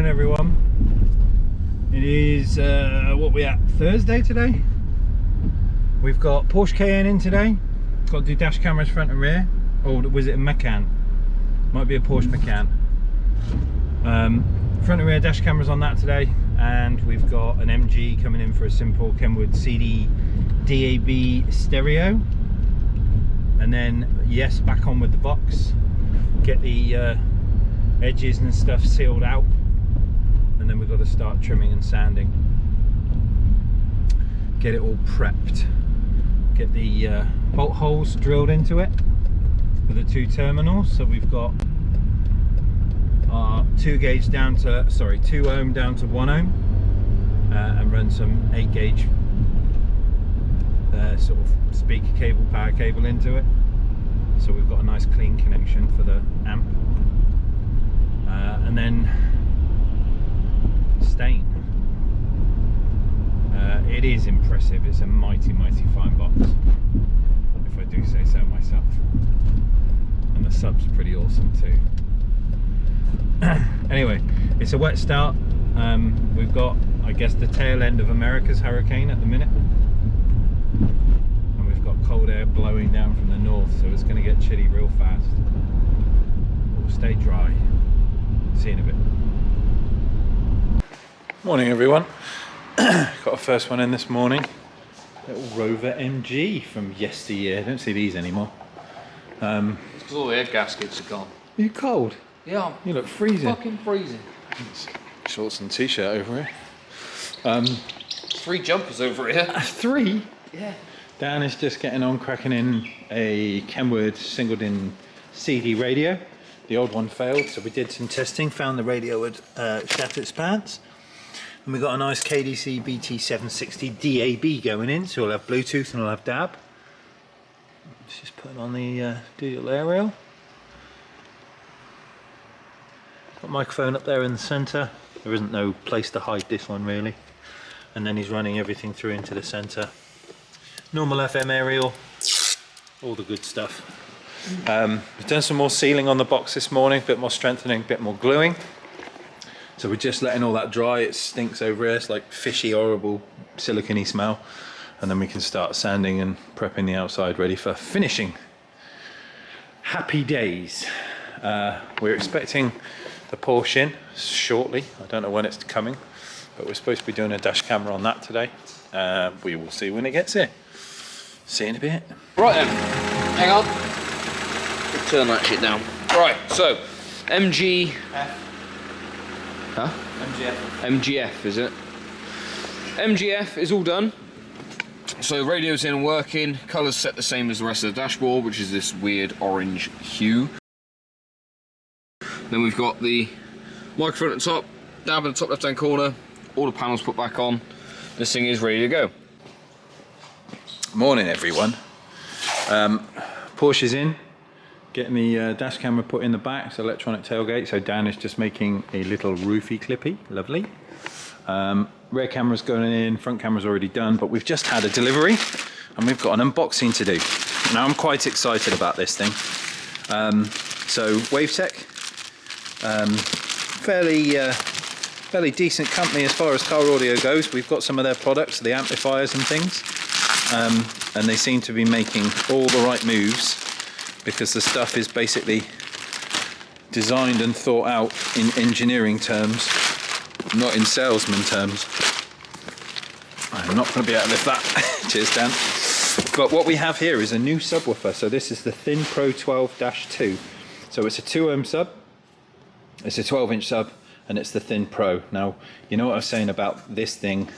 Morning everyone. It is what we at, Thursday today. We've got Porsche Cayenne in today. Got to do dash cameras front and rear. Or was it a Macan? Might be a Porsche Macan. Front and rear dash cameras on that today, and we've got an MG coming in for a simple Kenwood CD DAB stereo. And then yes, back on with the box, get the edges and stuff sealed out, and then we've got to start trimming and sanding, get it all prepped, get the bolt holes drilled into it for the two terminals. So we've got our 2 ohm down to 1 ohm, and run some 8 gauge sort of speaker cable, power cable into it. So we've got a nice clean connection for the amp, and then stain. It is impressive. It's a mighty fine box, if I do say so myself, and the sub's pretty awesome too. Anyway, it's a wet start. We've got, I guess, the tail end of America's hurricane at the minute, and we've got cold air blowing down from the north, so it's going to get chilly real fast. We'll stay dry. See you in a bit. Morning everyone. Got a first one in this morning. Little Rover MG from yesteryear. Don't see these anymore. It's because all the air gaskets are gone. Are you cold? Yeah. You look freezing. Fucking freezing. Shorts and t-shirt over here. 3 jumpers over here. 3? Yeah. Dan is just getting on, cracking in a Kenwood singled-in CD radio. The old one failed, so we did some testing, found the radio had shat its pants. And we got a nice KDC BT760 DAB going in, so we'll have Bluetooth and we'll have DAB. Let's just put it on the dual aerial. Got microphone up there in the centre. There isn't no place to hide this one really. And then he's running everything through into the centre. Normal FM aerial, all the good stuff. We've done some more sealing on the box this morning, a bit more strengthening, a bit more gluing. So we're just letting all that dry. It stinks over here, it's like fishy, horrible, silicone-y smell. And then we can start sanding and prepping the outside ready for finishing. Happy days. We're expecting the Porsche in shortly. I don't know when it's coming, but we're supposed to be doing a dash camera on that today. We will see when it gets here. See you in a bit. Right then, hang on. We'll turn that shit down. Right, so MGF. Huh? MGF, is it? MGF is all done. So radio's in and working. Colours set the same as the rest of the dashboard, which is this weird orange hue. Then we've got the microphone at the top, down in the top left hand corner, all the panels put back on. This thing is ready to go. Morning everyone. Porsche's in, getting the dash camera put in the back, it's electronic tailgate, so Dan is just making a little roofy clippy, lovely. Rear camera's going in, front camera's already done, but we've just had a delivery and we've got an unboxing to do. Now I'm quite excited about this thing. So wavtech, fairly decent company as far as car audio goes. We've got some of their products, the amplifiers and things, and they seem to be making all the right moves, because the stuff is basically designed and thought out in engineering terms, not in salesman terms. I'm not going to be able to lift that. Cheers, Dan. But what we have here is a new subwoofer. So this is the Thin Pro 12-2. So it's a 2 ohm sub. It's a 12-inch sub, and it's the Thin Pro. Now, you know what I was saying about this thing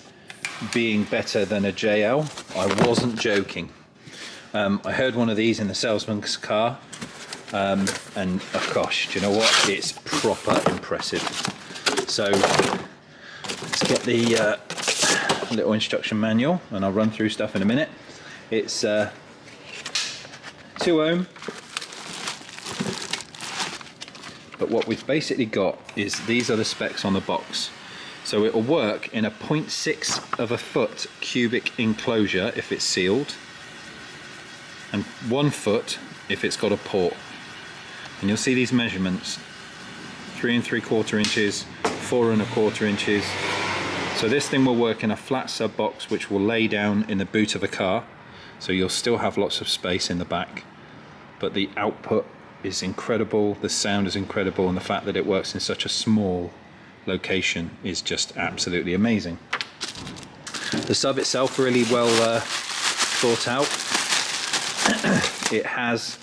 being better than a JL? I wasn't joking. I heard one of these in the salesman's car, and oh gosh, do you know what? It's proper impressive. So let's get the little instruction manual, and I'll run through stuff in a minute. It's 2 ohm, but what we've basically got is these are the specs on the box. So it will work in a 0.6 of a foot cubic enclosure if it's sealed, and 1 foot if it's got a port. And you'll see these measurements: 3 3/4 inches, 4¼ inches. So this thing will work in a flat sub box which will lay down in the boot of a car, so you'll still have lots of space in the back, but the output is incredible, the sound is incredible, and the fact that it works in such a small location is just absolutely amazing. The sub itself really well thought out. It has,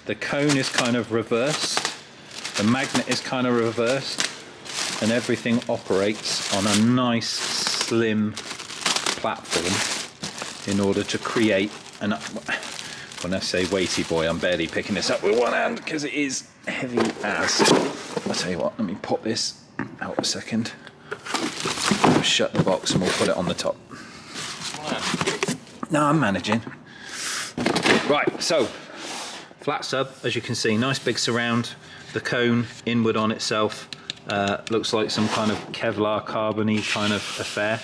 the cone is kind of reversed, the magnet is kind of reversed, and everything operates on a nice slim platform in order to create an, when I say weighty boy, I'm barely picking this up with one hand because it is heavy as. I'll tell you what, let me pop this out a second. Shut the box and we'll put it on the top. No, I'm managing. Right, so flat sub, as you can see, nice big surround. The cone inward on itself looks like some kind of Kevlar carbony kind of affair.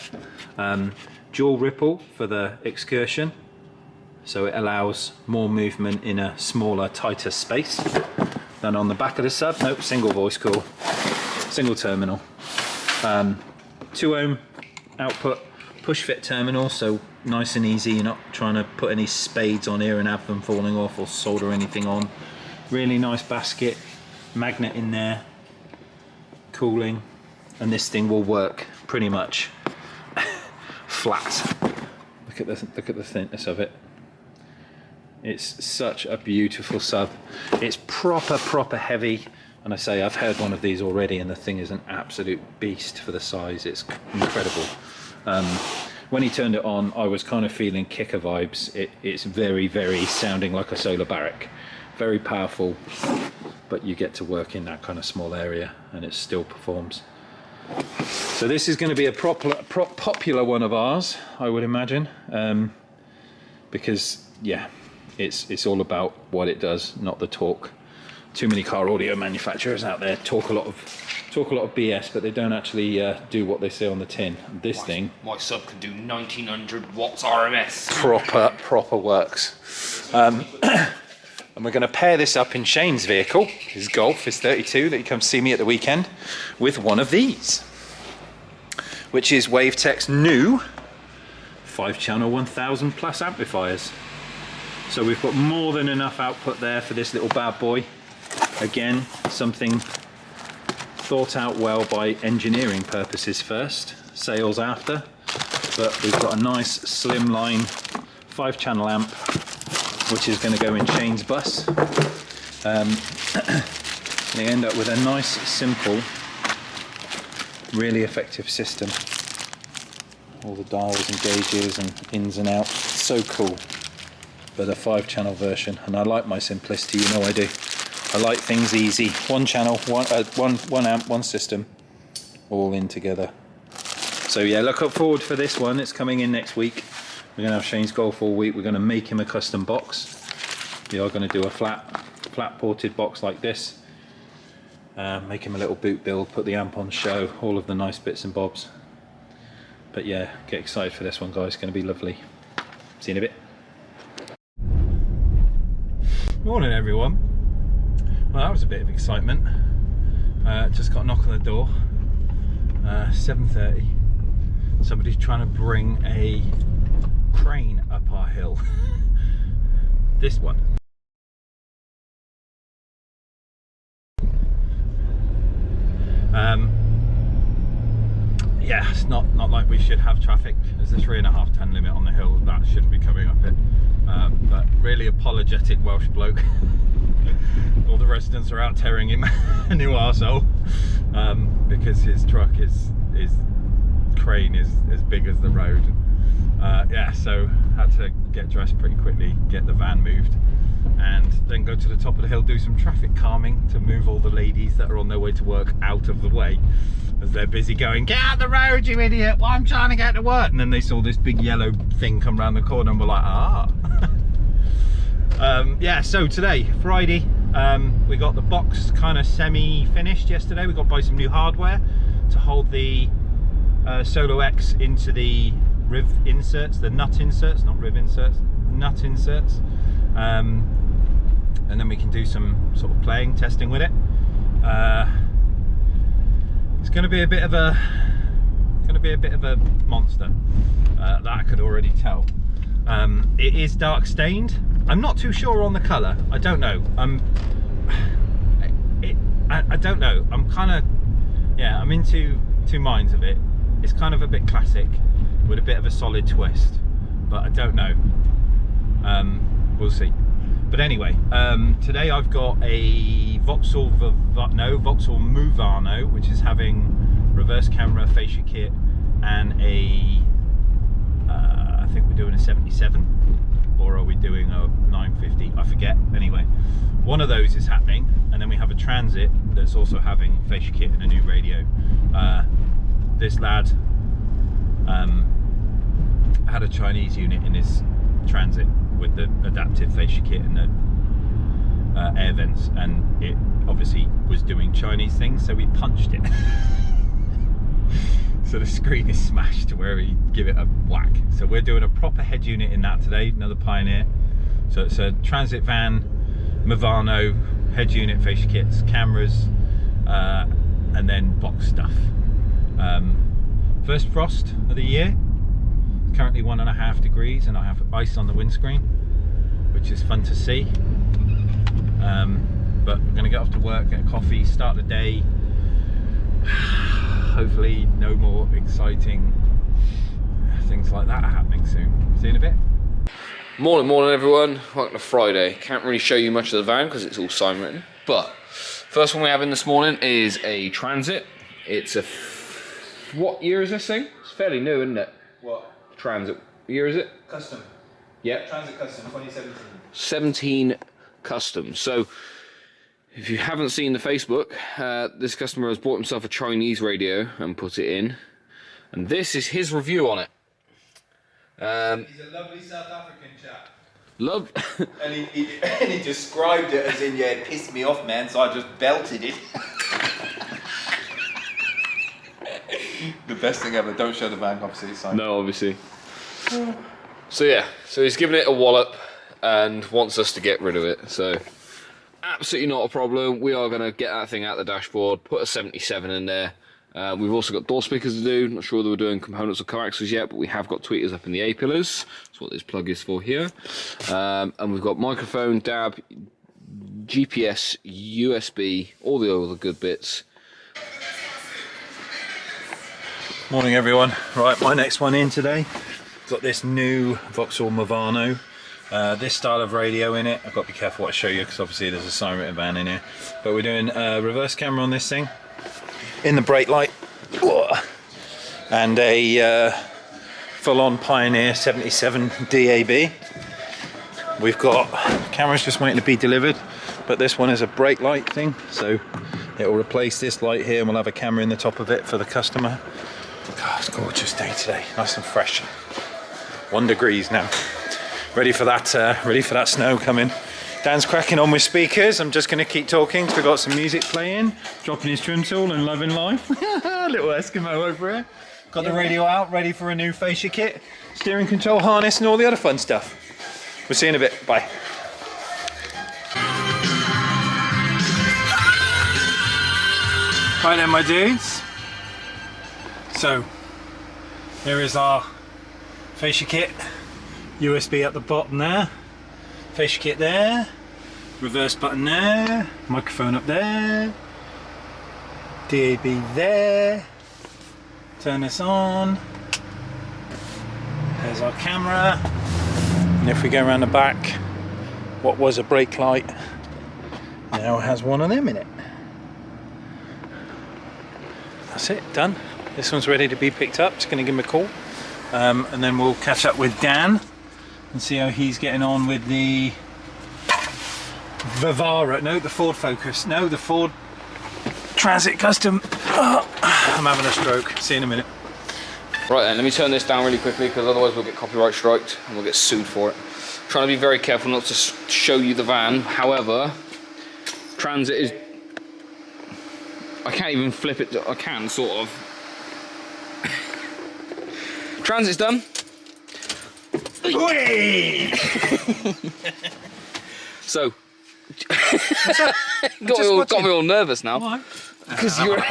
Dual ripple for the excursion, so it allows more movement in a smaller, tighter space than on the back of the sub. Nope, single voice coil, single terminal. 2 ohm output, push fit terminal, so nice and easy. You're not trying to put any spades on here and have them falling off or solder anything on. Really nice basket, magnet in there, cooling, and this thing will work pretty much flat. Look at the thinness of it. It's such a beautiful sub. It's proper heavy, and I say I've had one of these already, and the thing is an absolute beast for the size. It's incredible. When he turned it on, I was kind of feeling kicker vibes. It's very sounding like a solar barrack. Very powerful, but you get to work in that kind of small area and it still performs. So this is going to be a popular one of ours, I would imagine, because yeah, it's all about what it does, not the torque. Too many car audio manufacturers out there talk a lot of BS, but they don't actually do what they say on the tin. This thing, my sub can do 1900 watts RMS. Proper works. And we're going to pair this up in Shane's vehicle, his Golf, his 32, that he comes see me at the weekend, with one of these, which is wavtech's new 5-channel 1000 plus amplifiers. So we've got more than enough output there for this little bad boy. Again, something thought out well by engineering purposes first, sales after, but we've got a nice slimline 5-channel amp, which is going to go in Shane's bus. They end up with a nice, simple, really effective system. All the dials and gauges and ins and outs, so cool. But a 5-channel version, and I like my simplicity, you know I do. I like things easy. 1 channel, one amp, one system, all in together. So yeah, look forward for this one. It's coming in next week. We're going to have Shane's Golf all week. We're going to make him a custom box. We are going to do a flat ported box like this. Make him a little boot build, put the amp on show, all of the nice bits and bobs. But yeah, get excited for this one, guys. It's going to be lovely. See you in a bit. Morning, everyone. Well, that was a bit of excitement. Just got a knock on the door. 7:30. Somebody's trying to bring a crane up our hill. This one. Yeah, it's not like we should have traffic. There's a 3.5 ton limit on the hill. That shouldn't be coming up it. But really apologetic Welsh bloke. All the residents are out tearing him a new arsehole because his truck his crane is as big as the road. Yeah, so had to get dressed pretty quickly, get the van moved, and then go to the top of the hill, do some traffic calming to move all the ladies that are on their way to work out of the way, as they're busy going, "Get out the road, you idiot, well, I'm trying to get to work." And then they saw this big yellow thing come around the corner and were like, ah. Yeah, so today, Friday, we got the box kind of semi-finished yesterday. We got to buy some new hardware to hold the Solo X into the riv inserts, the nut inserts, not riv inserts, nut inserts. And then we can do some sort of playing, testing with it. It's going to be a bit of a monster. That I could already tell. It is dark stained. I'm not too sure on the colour. I don't know. I don't know. I'm kind of, yeah, I'm in two minds of it. It's kind of a bit classic with a bit of a solid twist, but I don't know. We'll see. But anyway, today I've got a Vauxhall Movano, which is having reverse camera, fascia kit, and I think we're doing a 77, or are we doing a 950? I forget. Anyway, one of those is happening, and then we have a Transit that's also having fascia kit and a new radio. This lad had a Chinese unit in his Transit with the adaptive fascia kit and the air vents, and it obviously was doing Chinese things, so we punched it. So the screen is smashed to where we give it a whack. So we're doing a proper head unit in that today, another Pioneer. So it's a Transit van, Movano, head unit, fascia kits, cameras, and then box stuff. First frost of the year. Currently 1.5 degrees, and I have ice on the windscreen, which is fun to see. But we're going to get off to work, get a coffee, start the day. Hopefully no more exciting things like that are happening soon. See you in a bit. Morning everyone, welcome to Friday. Can't really show you much of the van because it's all sign written, but first one we have in this morning is a Transit. It's a, what year is this thing? It's fairly new, isn't it? What? Transit, what year is it? Custom. Yeah. Transit Custom 2017. 17 custom. So if you haven't seen the Facebook, this customer has bought himself a Chinese radio and put it in, and this is his review on it. He's a lovely South African chap. Love. And he described it as in, yeah, it pissed me off, man, so I just belted it. The best thing ever. Don't show the van, obviously. Simon. No, obviously. So yeah, so he's given it a wallop and wants us to get rid of it. So absolutely not a problem. We are going to get that thing out the dashboard, put a 77 in there. We've also got door speakers to do. Not sure whether we're doing components or coaxials yet, but we have got tweeters up in the A-pillars. That's what this plug is for here. And we've got microphone, DAB, GPS, USB, all the other good bits. Morning everyone. Right, my next one in today. Got this new Vauxhall Movano. This style of radio in it. I've got to be careful what I show you because obviously there's a sign written van in here. But we're doing a reverse camera on this thing. In the brake light. And a full-on Pioneer 77 DAB. We've got cameras just waiting to be delivered. But this one is a brake light thing. So it will replace this light here and we'll have a camera in the top of it for the customer. God, it's a gorgeous day today. Nice and fresh. 1 degree now. Ready for that snow coming. Dan's cracking on with speakers. I'm just going to keep talking because we've got some music playing. Dropping his trim tool and loving life. Little Eskimo over here. Got the radio out, ready for a new fascia kit, steering control harness and all the other fun stuff. We'll see you in a bit. Bye. Right then, my dudes. So, here is our fascia kit. USB at the bottom there, fascia kit there, reverse button there, microphone up there, DAB there, turn this on, there's our camera, and if we go around the back, what was a brake light now has one of them in it. That's it, done. This one's ready to be picked up, just going to give him a call, and then we'll catch up with Dan and see how he's getting on with the Vivara, no, the Ford Focus, no, the Ford Transit Custom. Oh, I'm having a stroke. See you in a minute. Right then, let me turn this down really quickly because otherwise we'll get copyright striked and we'll get sued for it. I'm trying to be very careful not to show you the van. However, Transit is... I can't even flip it. I can, sort of. Transit's done. So, got me all nervous now. Why? Because you're.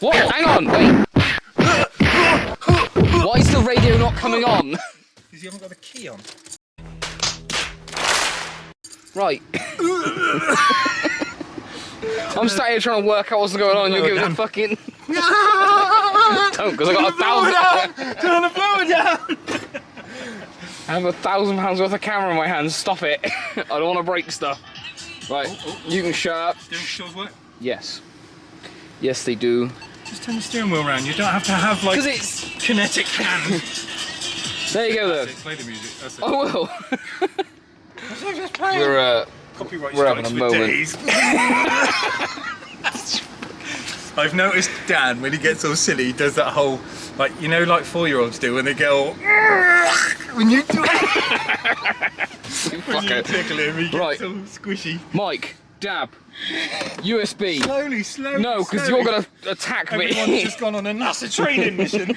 What? Hang on, wait. Why is the radio not coming on? Because you haven't got the key on. Right. I'm sat here trying to work out what's going on and you're giving it fucking... Don't, because I got 1,000... Turn the blower down! I have £1,000 worth of camera in my hands, stop it. I don't want to break stuff. Right, you can shut up. Do shells work? Yes. Yes, they do. Just turn the steering wheel around, you don't have to have like... Because it's... kinetic hand. There you go, though. Play the music, that's it. I will. Just play it. We're having a moment. I've noticed Dan, when he gets all silly, he does that whole, like, you know, like 4-year-olds do when they go all, when you do it. When you tickle him, he gets all squishy. Mike, dab, USB. Slowly. No, because you're going to attack me. Everyone's just gone on a NASA training mission.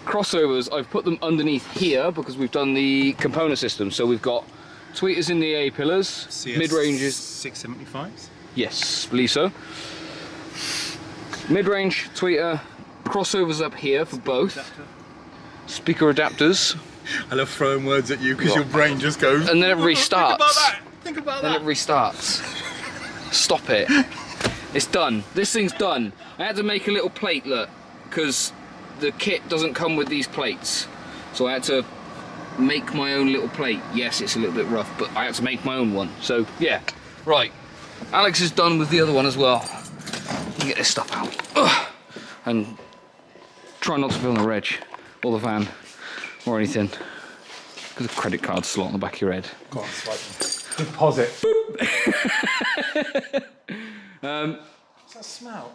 Crossovers, I've put them underneath here because we've done the component system. So we've got tweeters in the A pillars, mid-ranges. 675s? Yes, believe so. Mid-range, tweeter, crossovers up here for both. Speaker adapters. I love throwing words at you because your brain just goes... And then it restarts. Think about that. Then it restarts. Stop it. It's done. This thing's done. I had to make a little plate, look, because the kit doesn't come with these plates. So I had to make my own little plate. Yes, it's a little bit rough, but I had to make my own one. So, yeah. Right. Alex is done with the other one as well. Get this stuff out. Ugh. And try not to film the reg, or the van, or anything. Because a credit card slot on the back of your head. Go on, swipe. Deposit. What's that smell?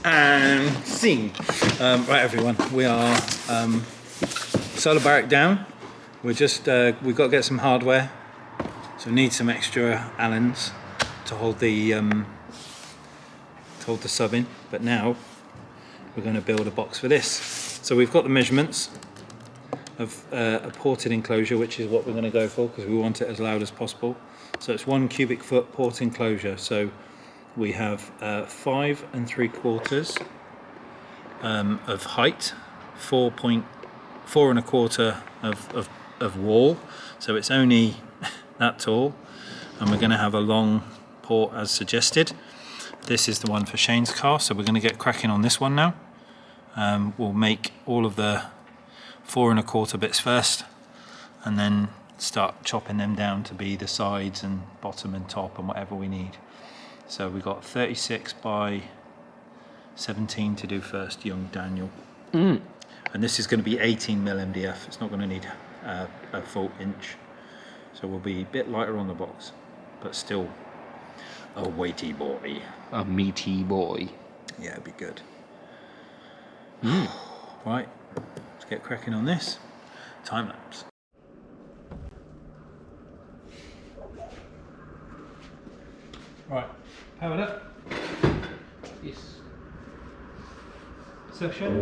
And scene. Right, everyone, we are solar barrack down. We're just we've got to get some hardware, so we need some extra Allens to hold the sub in. But now we're going to build a box for this. So we've got the measurements of a ported enclosure, which is what we're going to go for because we want it as loud as possible. So it's 1 cubic foot port enclosure. So we have 5 3/4 of height, 4 1/4 of wall. So it's only that tall, and we're going to have a long port as suggested. This is the one for Shane's car, so we're going to get cracking on this one now. We'll make all of the 4 1/4 bits first, and then start chopping them down to be the sides and bottom and top and whatever we need. So we've got 36 by 17 to do first, young Daniel. And this is going to be 18mm MDF. It's not going to need a full inch. So we'll be a bit lighter on the box, but still a weighty boy. A meaty boy. Yeah, it'd be good. Right, let's get cracking on this. Time lapse. Right, powered up. Yes. Suction.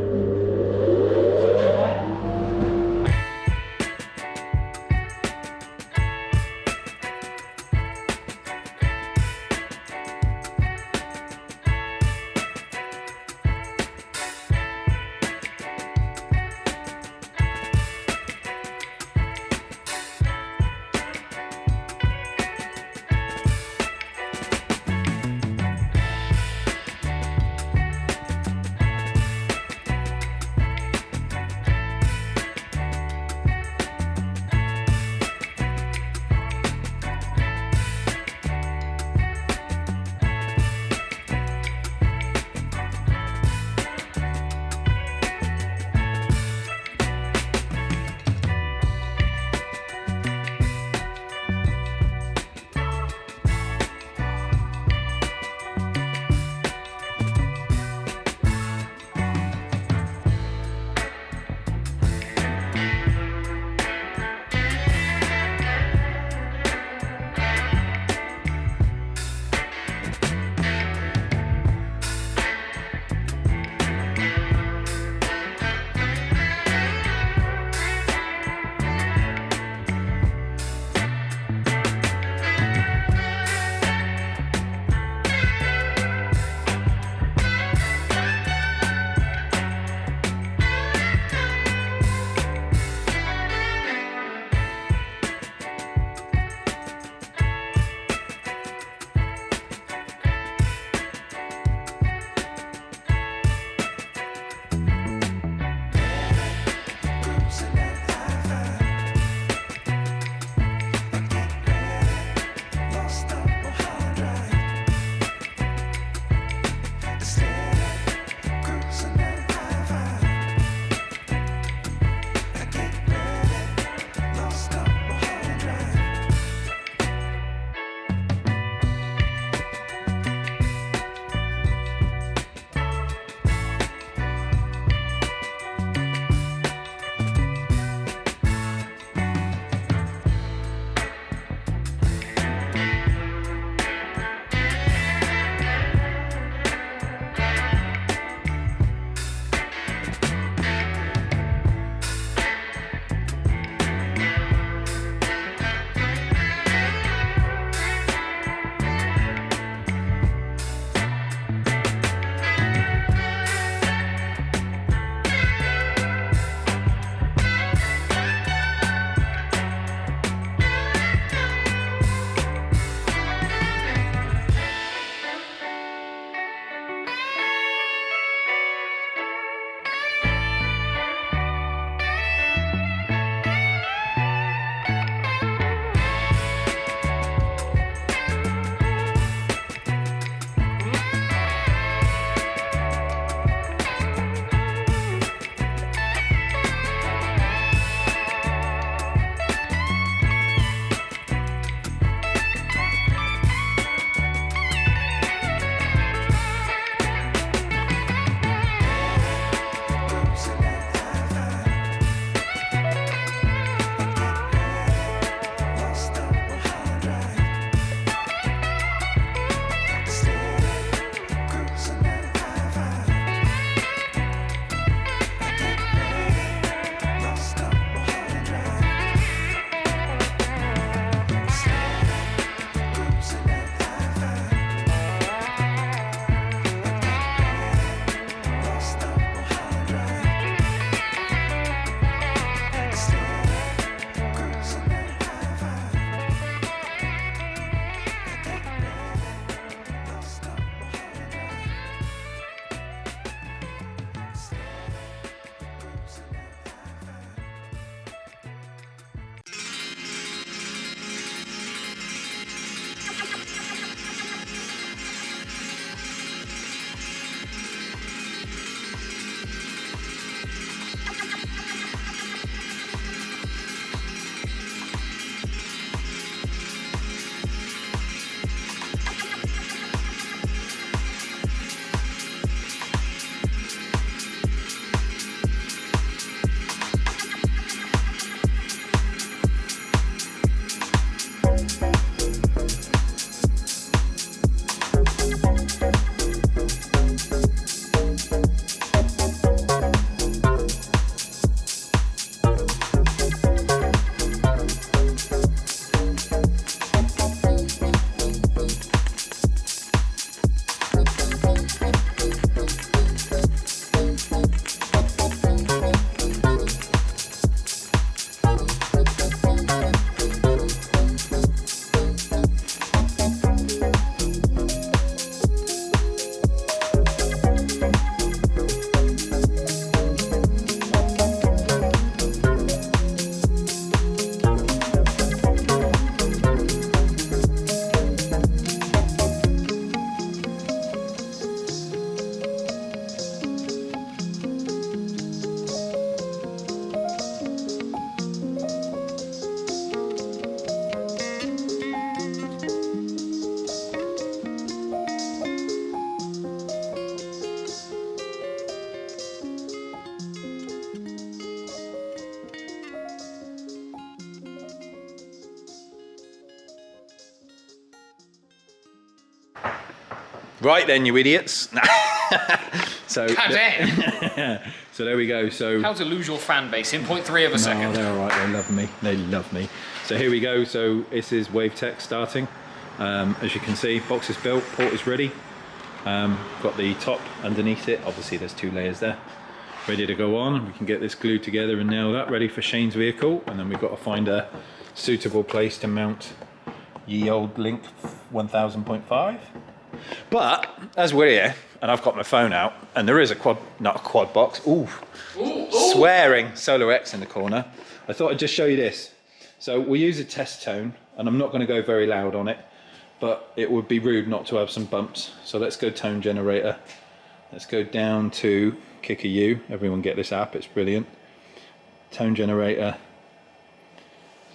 Right then, you idiots. So, God damn. so there we go. So How to lose your fan base in 0.3 of a no, second. they're all right. They love me. They love me. So here we go. So this is wavtech starting. As you can see, box is built, port is ready. Got the top underneath it. Obviously, there's 2 layers there. Ready to go on. We can get this glued together and nail that ready for Shane's vehicle. And then we've got to find a suitable place to mount ye old Link 1000.5. But as we're here, and I've got my phone out, and there is not a quad box. Ooh, swearing Solar X in the corner. I thought I'd just show you this. So we use a test tone, and I'm not going to go very loud on it, but it would be rude not to have some bumps. So let's go tone generator. Let's go down to Kicker U. Everyone get this app, it's brilliant. Tone generator.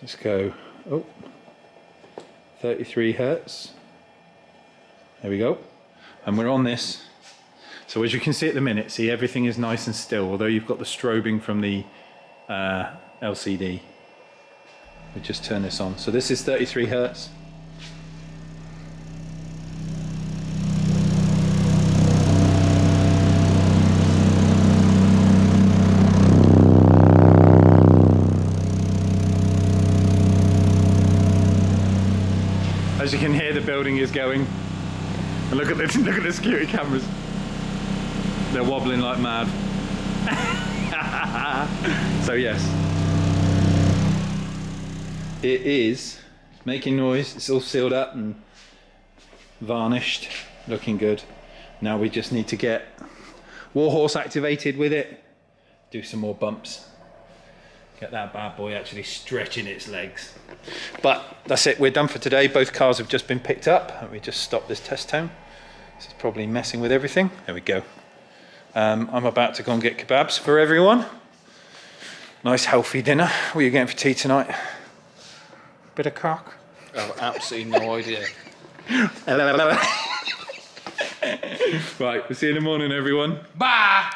Let's go, 33 Hertz. There we go. And we're on this. So as you can see at the minute, see everything is nice and still, although you've got the strobing from the LCD. We just turn this on. So this is 33 Hertz. As you can hear, the building is going. And look at the security cameras. They're wobbling like mad. So yes, it is making noise. It's all sealed up and varnished, looking good. Now we just need to get Warhorse activated with it, do some more bumps, get that bad boy actually stretching its legs. But that's it, we're done for today. Both cars have just been picked up and we just stopped this test tone. This is probably messing with everything. There we go. I'm about to go and get kebabs for everyone. Nice healthy dinner. What are you getting for tea tonight? Bit of cock? Oh, absolutely no idea. Right, we'll see you in the morning, everyone. Bye!